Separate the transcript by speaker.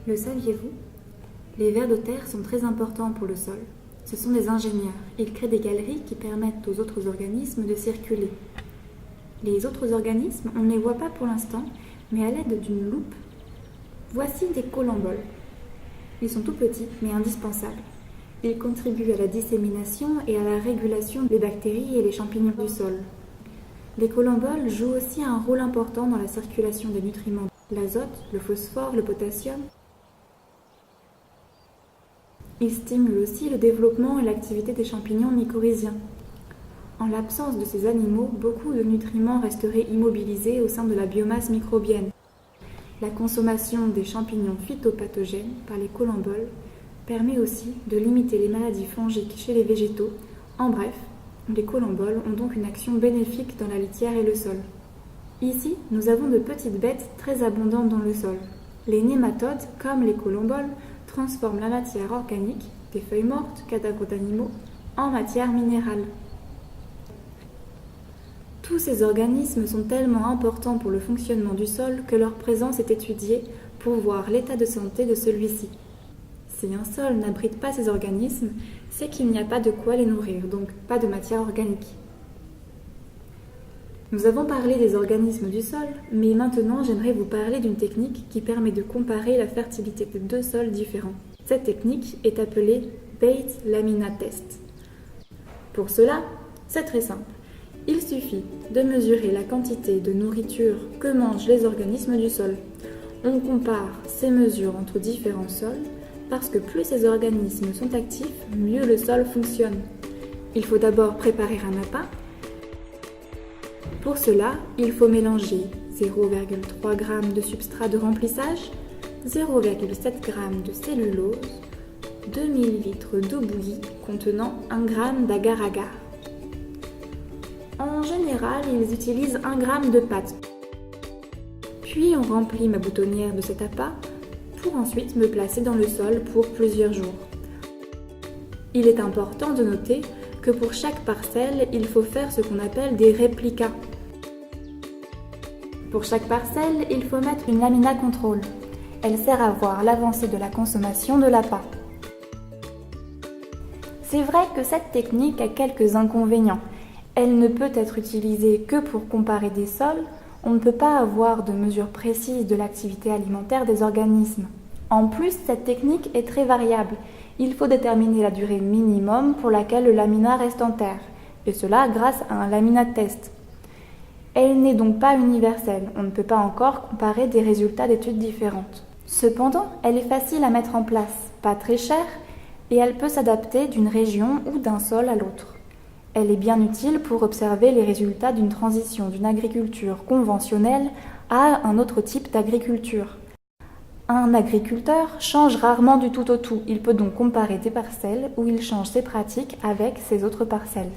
Speaker 1: Le saviez-vous? Les vers de terre sont très importants pour le sol. Ce sont des ingénieurs. Ils créent des galeries qui permettent aux autres organismes de circuler. Les autres organismes, on ne les voit pas pour l'instant, mais à l'aide d'une loupe, voici des collemboles. Ils sont tout petits, mais indispensables. Ils contribuent à la dissémination et à la régulation des bactéries et les champignons du sol. Les collemboles jouent aussi un rôle important dans la circulation des nutriments, l'azote, le phosphore, le potassium. Ils stimulent aussi le développement et l'activité des champignons mycorhiziens. En l'absence de ces animaux, beaucoup de nutriments resteraient immobilisés au sein de la biomasse microbienne. La consommation des champignons phytopathogènes par les collemboles permet aussi de limiter les maladies fongiques chez les végétaux. En bref, les collemboles ont donc une action bénéfique dans la litière et le sol. Ici, nous avons de petites bêtes très abondantes dans le sol. Les nématodes, comme les collemboles, transforment la matière organique, des feuilles mortes, cadavres d'animaux, en matière minérale. Tous ces organismes sont tellement importants pour le fonctionnement du sol que leur présence est étudiée pour voir l'état de santé de celui-ci. Si un sol n'abrite pas ces organismes, c'est qu'il n'y a pas de quoi les nourrir, donc pas de matière organique. Nous avons parlé des organismes du sol, mais maintenant j'aimerais vous parler d'une technique qui permet de comparer la fertilité de deux sols différents. Cette technique est appelée Bates-Lamina Test. Pour cela, c'est très simple. Il suffit de mesurer la quantité de nourriture que mangent les organismes du sol. On compare ces mesures entre différents sols parce que plus ces organismes sont actifs, mieux le sol fonctionne. Il faut d'abord préparer un appât. Pour cela, il faut mélanger 0,3 g de substrat de remplissage, 0,7 g de cellulose, 2 ml d'eau bouillie contenant 1 g d'agar-agar. En général, ils utilisent 1 g de pâte. Puis on remplit ma boutonnière de cet appât pour ensuite me placer dans le sol pour plusieurs jours. Il est important de noter que pour chaque parcelle, il faut faire ce qu'on appelle des réplicas. Pour chaque parcelle, il faut mettre une lamina contrôle. Elle sert à voir l'avancée de la consommation de l'appât. C'est vrai que cette technique a quelques inconvénients. Elle ne peut être utilisée que pour comparer des sols. On ne peut pas avoir de mesure précise de l'activité alimentaire des organismes. En plus, cette technique est très variable. Il faut déterminer la durée minimum pour laquelle le lamina reste en terre, et cela grâce à un lamina test. Elle n'est donc pas universelle, on ne peut pas encore comparer des résultats d'études différentes. Cependant, elle est facile à mettre en place, pas très chère, et elle peut s'adapter d'une région ou d'un sol à l'autre. Elle est bien utile pour observer les résultats d'une transition d'une agriculture conventionnelle à un autre type d'agriculture. Un agriculteur change rarement du tout au tout, il peut donc comparer des parcelles où il change ses pratiques avec ses autres parcelles.